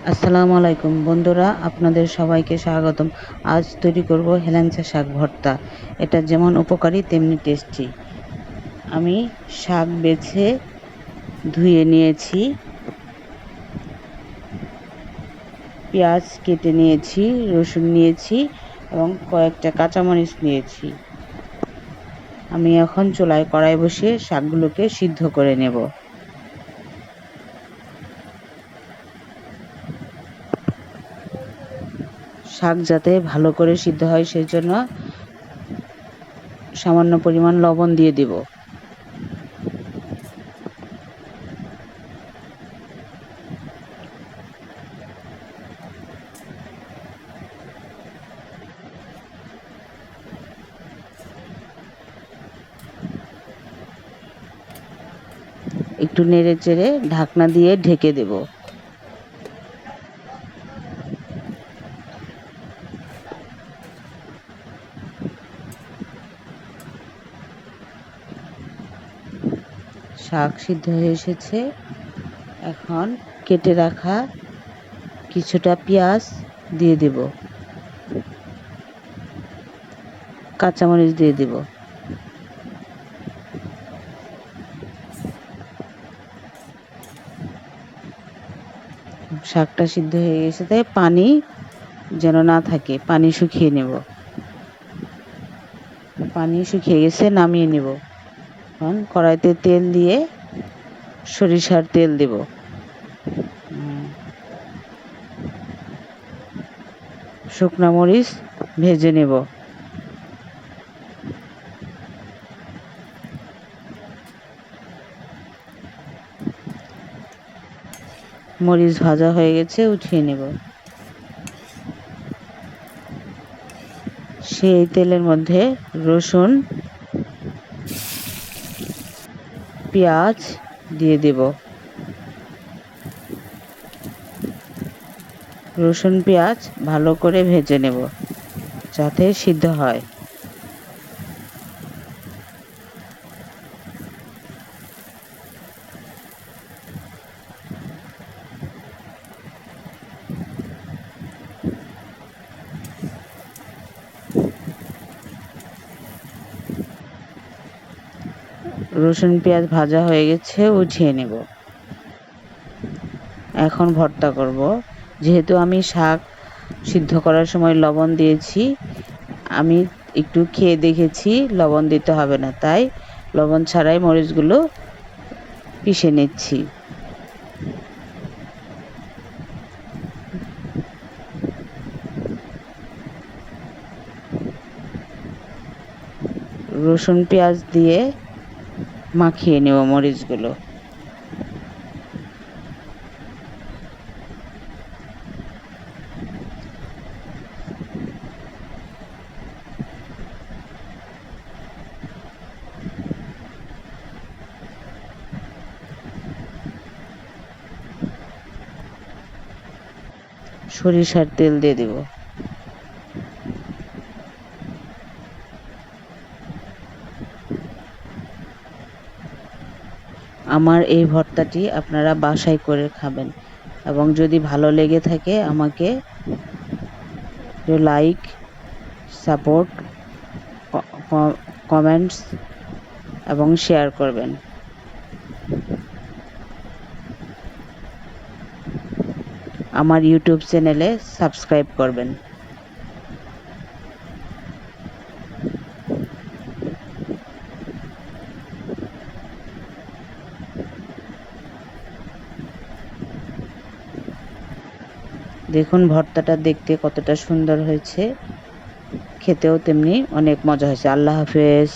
আসসালামু আলাইকুম বন্ধুরা, আপনাদের সবাইকে স্বাগতম। আজ তৈরি করব হেলেঞ্চা শাক ভর্তা। এটা যেমন উপকারী তেমনি টেস্টি। আমি শাক বেছে ধুয়ে নিয়েছি, পেঁয়াজ কেটে নিয়েছি, রসুন নিয়েছি এবং কয়েকটা কাঁচামরিচ নিয়েছি। আমি এখন চুলায় কড়াই বসিয়ে শাকগুলোকে সিদ্ধ করে নেব। শাক যাতে ভালো করে সিদ্ধ হয় সেই জন্য সামান্য পরিমাণ লবণ দিয়ে দিব। একটু নেড়ে চেড়ে ঢাকনা দিয়ে ঢেকে দেব। শাক সিদ্ধ হয়ে এসেছে। এখন কেটে রাখা কিছুটা পেঁয়াজ দিয়ে দেব, কাঁচামরিচ দিয়ে দেব। শাকটা সিদ্ধ হয়ে গেছে, তাই পানি যেন না থাকে, পানি শুকিয়ে নেব। পানি শুকিয়ে গেছে, নামিয়ে নেব। এখন কড়াইতে তেল দিয়ে সরিষার তেল দেব। শুকনো মরিচ ভেজে নেব। মরিচ ভাজা হয়ে গেছে, উঠিয়ে নেব। সেই তেলের মধ্যে রসুন, পেঁয়াজ দিয়ে দেব। রসুন পেঁয়াজ ভালো করে ভেজে নেব যাতে সিদ্ধ হয়। রসুন পেঁয়াজ ভাজা হয়ে গেছে, উঠিয়ে নেব। এখন ভর্তা করব। যেহেতু আমি শাক সিদ্ধ করার সময় লবণ দিয়েছি, আমি একটু খেয়ে দেখেছি লবণ দিতে হবে না, তাই লবণ ছাড়াই মরিচগুলো পিষে নিচ্ছি। রসুন পেঁয়াজ দিয়ে মাখিয়ে নেব মরিচগুলো। সরিষার তেল দিয়ে দেব। আমার এই ভর্তাটি আপনারা বাসায় করে খাবেন এবং যদি ভালো লেগে থাকে আমাকে লাইক, সাপোর্ট, কমেন্টস এবং শেয়ার করবেন। আমার ইউটিউব চ্যানেলে সাবস্ক্রাইব করবেন। দেখুন ভর্তাটা দেখতে কতটা সুন্দর হয়েছে, খেতেও তেমনি অনেক মজা হয়েছে। আল্লাহ হাফেজ।